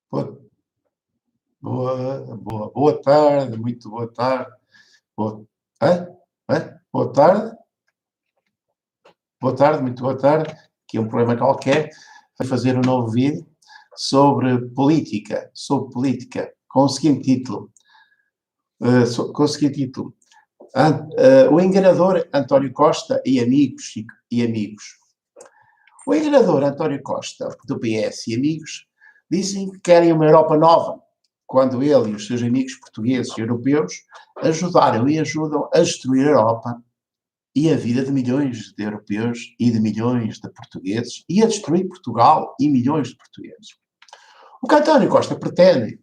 Boa, boa tarde, muito boa tarde. Boa, hã? Hã? Boa tarde, muito boa tarde. Aqui é um problema qualquer. Vou fazer um novo vídeo sobre política, com o seguinte título. O enganador António Costa e amigos. O enganador António Costa, do PS e amigos, dizem que querem uma Europa nova, quando ele e os seus amigos portugueses e europeus ajudaram e ajudam a destruir a Europa e a vida de milhões de europeus e de milhões de portugueses e a destruir Portugal e milhões de portugueses. O que António Costa pretende,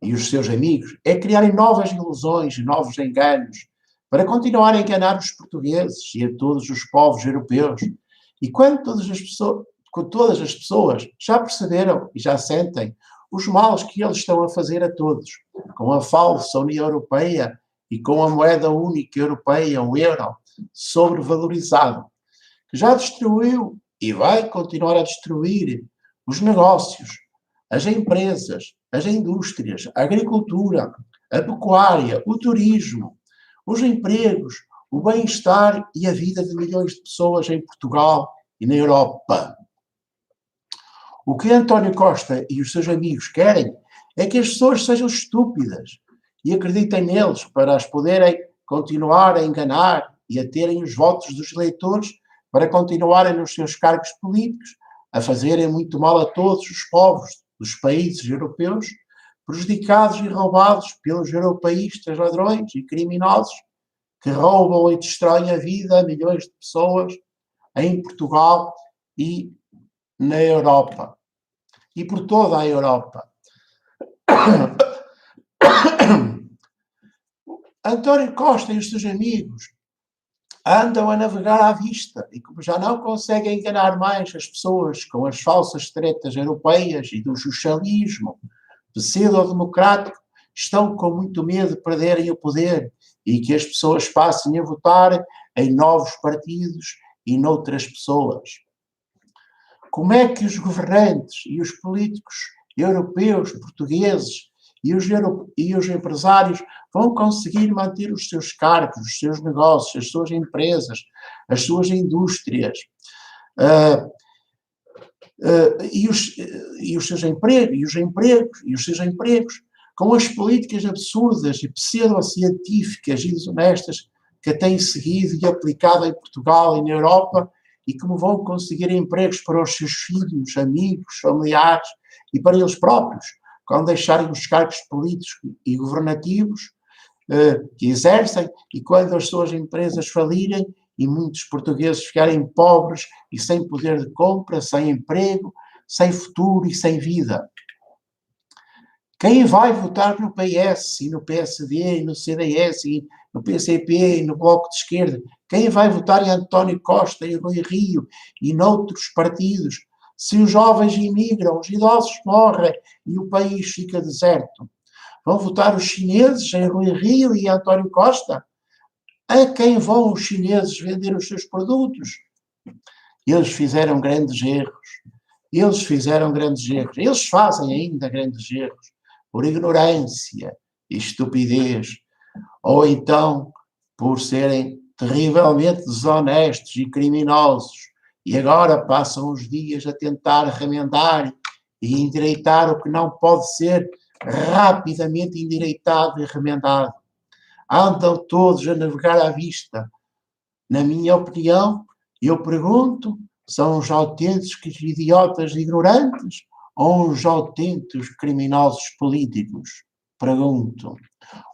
e os seus amigos, é criarem novas ilusões e novos enganos para continuar a enganar os portugueses e a todos os povos europeus. E quando todas as pessoas já perceberam e já sentem os males que eles estão a fazer a todos, com a falsa União Europeia e com a moeda única europeia, o euro, sobrevalorizado, que já destruiu e vai continuar a destruir os negócios, as empresas, as indústrias, a agricultura, a pecuária, o turismo, os empregos, o bem-estar e a vida de milhões de pessoas em Portugal e na Europa. O que António Costa e os seus amigos querem é que as pessoas sejam estúpidas e acreditem neles para as poderem continuar a enganar e a terem os votos dos eleitores para continuarem nos seus cargos políticos, a fazerem muito mal a todos os povos dos países europeus, prejudicados e roubados pelos europeístas ladrões e criminosos que roubam e destroem a vida a milhões de pessoas em Portugal e na Europa. E por toda a Europa. António Costa e os seus amigos andam a navegar à vista e como já não conseguem enganar mais as pessoas com as falsas tretas europeias e do socialismo pseudo-democrático, estão com muito medo de perderem o poder e que as pessoas passem a votar em novos partidos e noutras pessoas. Como é que os governantes e os políticos europeus, portugueses e os empresários vão conseguir manter os seus cargos, os seus negócios, as suas empresas, as suas indústrias e os seus empregos com as políticas absurdas e pseudocientíficas e desonestas que têm seguido e aplicado em Portugal e na Europa e como vão conseguir empregos para os seus filhos, amigos, familiares e para eles próprios, quando deixarem os cargos políticos e governativos que exercem e quando as suas empresas falirem e muitos portugueses ficarem pobres e sem poder de compra, sem emprego, sem futuro e sem vida. Quem vai votar no PS e no PSD e no CDS e no PCP e no Bloco de Esquerda? Quem vai votar em António Costa e Rui Rio e noutros partidos? Se os jovens imigram, os idosos morrem e o país fica deserto. Vão votar os chineses em Rui Rio e António Costa? A quem vão os chineses vender os seus produtos? Eles fizeram grandes erros. Eles fazem ainda grandes erros. Por ignorância e estupidez. Ou então por serem terrivelmente desonestos e criminosos. E agora passam os dias a tentar remendar e endireitar o que não pode ser rapidamente endireitado e remendado. Andam todos a navegar à vista. Na minha opinião, eu pergunto, são os autênticos idiotas ignorantes ou os autênticos criminosos políticos? Pergunto.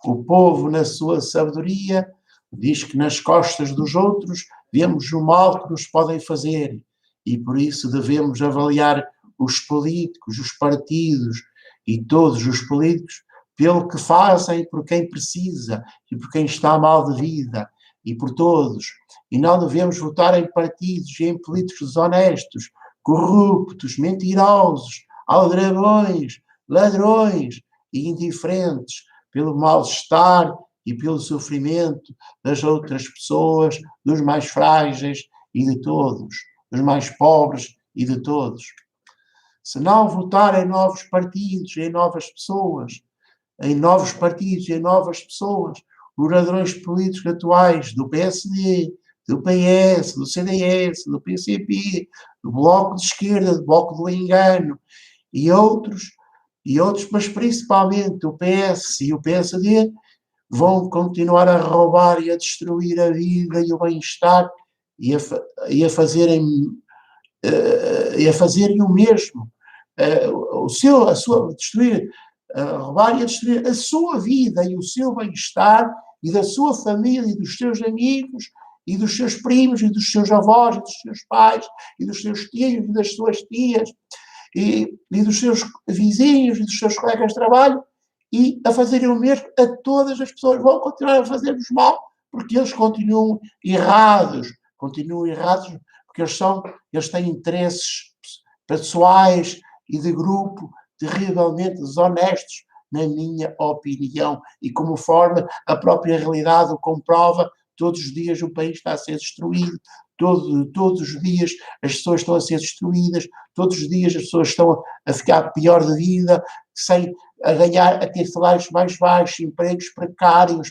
O povo, na sua sabedoria, diz que nas costas dos outros vemos o mal que nos podem fazer e por isso devemos avaliar os políticos, os partidos e todos os políticos pelo que fazem, por quem precisa e por quem está mal de vida e por todos. E não devemos votar em partidos e em políticos desonestos, corruptos, mentirosos, aldrabões, ladrões e indiferentes pelo mal-estar e pelo sofrimento das outras pessoas, dos mais frágeis e de todos, dos mais pobres e de todos. se não votar em novos partidos, em novas pessoas, em novos partidos, em novas pessoas, os ladrões políticos atuais do PSD, do PS, do CDS, do PCP, do Bloco de Esquerda, do Bloco do Engano e outros, mas principalmente o PS e o PSD, vão continuar a roubar e a destruir a vida e o bem-estar e a fazerem o mesmo. Destruir, roubar e a destruir a sua vida e o seu bem-estar e da sua família e dos seus amigos e dos seus primos e dos seus avós e dos seus pais e dos seus tios e das suas tias e dos seus vizinhos e dos seus colegas de trabalho, e a fazerem o mesmo a todas as pessoas. Vão continuar a fazer-nos mal porque eles continuam errados, porque eles têm interesses pessoais e de grupo terrivelmente desonestos, na minha opinião, e como forma a própria realidade o comprova. Todos os dias o país está a ser destruído, todos os dias as pessoas estão a ser destruídas, todos os dias as pessoas estão a ficar pior de vida, a ter salários mais baixos, empregos precários,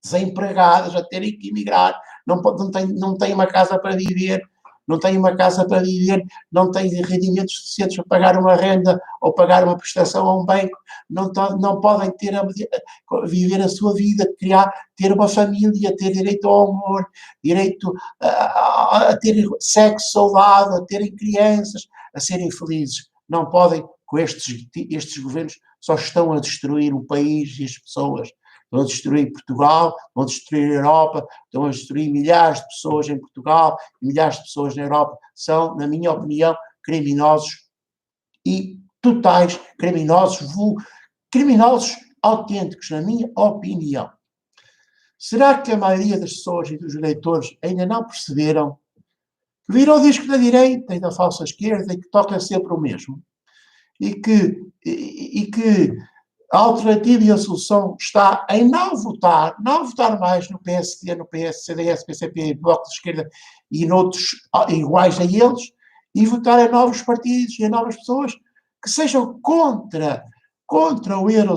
desempregadas, a terem que emigrar, não têm uma casa para viver, não têm rendimentos suficientes para pagar uma renda ou pagar uma prestação a um banco, não podem viver a sua vida, ter uma família, ter direito ao amor, direito a ter sexo saudável, a terem crianças, a serem felizes. Não podem, com estes governos só estão a destruir o país e as pessoas. Estão a destruir Portugal, estão a destruir a Europa, estão a destruir milhares de pessoas em Portugal, milhares de pessoas na Europa. São, na minha opinião, criminosos e totais, criminosos autênticos, na minha opinião. Será que a maioria das pessoas e dos eleitores ainda não perceberam que viram o disco da direita e da falsa esquerda e que toca sempre o mesmo? E que a alternativa e a solução está em não votar mais no PSD, no PS, CDS, PCP, Bloco de Esquerda e noutros iguais a eles, e votar em novos partidos e em novas pessoas que sejam contra o euro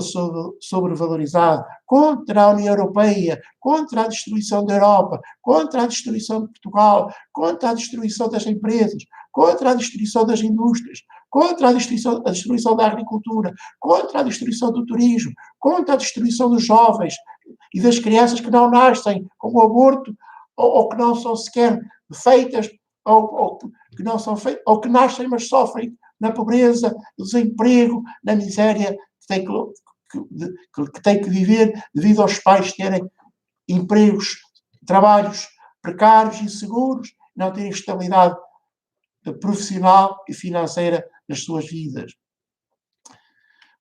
sobrevalorizado, contra a União Europeia, contra a destruição da Europa, contra a destruição de Portugal, contra a destruição das empresas, contra a destruição das indústrias, contra a destruição da agricultura, contra a destruição do turismo, contra a destruição dos jovens e das crianças que não nascem com o aborto ou que não são sequer feitas, ou que nascem mas sofrem na pobreza, no desemprego, na miséria que tem que viver devido aos pais terem empregos, trabalhos precários e inseguros, não terem estabilidade profissional e financeira nas suas vidas.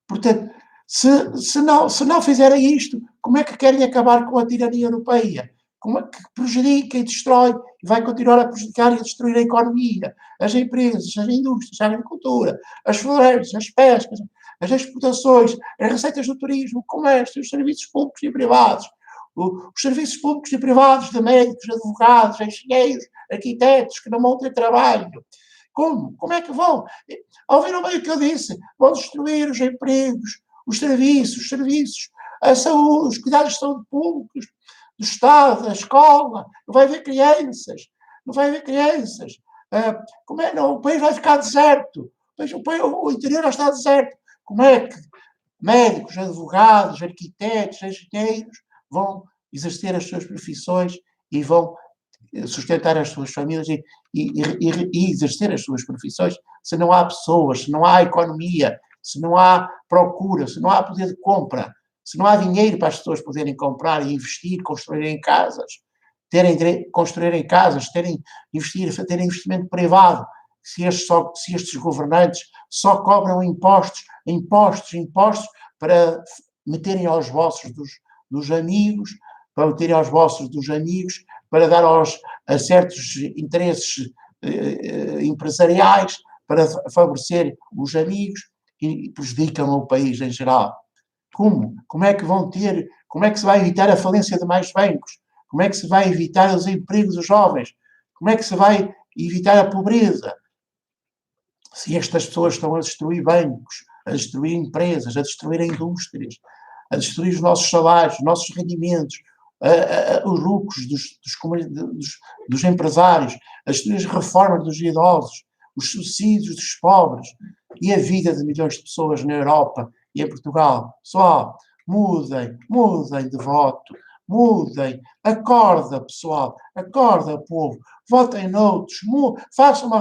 Portanto, se não fizerem isto, como é que querem acabar com a tirania europeia? Como é que prejudica e destrói, e vai continuar a prejudicar e a destruir a economia, as empresas, as indústrias, a agricultura, as florestas, as pescas, as exportações, as receitas do turismo, o comércio, os serviços públicos e privados, os serviços públicos e privados de médicos, advogados, engenheiros, arquitetos que não vão ter trabalho. Como é que vão? Ouviram bem o que eu disse? Vão destruir os empregos, os serviços, a saúde, os cuidados de saúde públicos, do Estado, da escola, não vai haver crianças. O país vai ficar deserto. O interior já está deserto. Como é que médicos, advogados, arquitetos, engenheiros vão exercer as suas profissões e vão sustentar as suas famílias e exercer as suas profissões se não há pessoas, se não há economia, se não há procura, se não há poder de compra, se não há dinheiro para as pessoas poderem comprar e investir, construírem casas, terem investimento privado, se estes governantes só cobram impostos para meterem aos bolsos dos amigos, para dar a certos interesses empresariais, para favorecer os amigos e prejudicam o país em geral. Como é que se vai evitar a falência de mais bancos? Como é que se vai evitar os empregos dos jovens? Como é que se vai evitar a pobreza? Se estas pessoas estão a destruir bancos, a destruir empresas, a destruir indústrias, a destruir os nossos salários, os nossos rendimentos, os lucros dos empresários, a destruir as reformas dos idosos, os subsídios dos pobres e a vida de milhões de pessoas na Europa e em Portugal. Pessoal, mudem de voto, mudem, acorda, pessoal, acorda, povo, votem noutros, façam uma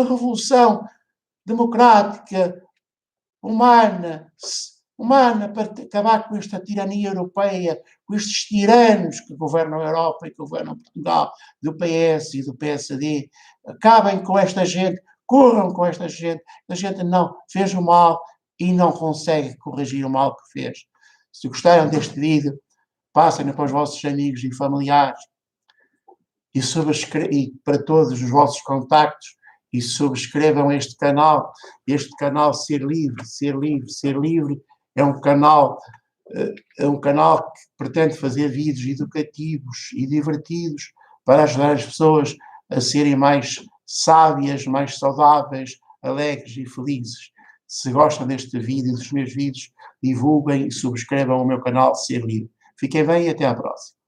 revolução democrática, humana para acabar com esta tirania europeia, com estes tiranos que governam a Europa e que governam Portugal, do PS e do PSD. Acabem com esta gente, corram com esta gente. A gente não fez o mal e não consegue corrigir o mal que fez. Se gostaram deste vídeo, passem-no para os vossos amigos e familiares e para todos os vossos contactos, e subscrevam este canal Ser Livre, Ser Livre, Ser Livre, é um canal que pretende fazer vídeos educativos e divertidos para ajudar as pessoas a serem mais sábias, mais saudáveis, alegres e felizes. Se gostam deste vídeo, dos meus vídeos, divulguem e subscrevam o meu canal Ser Livre. Fiquem bem e até à próxima.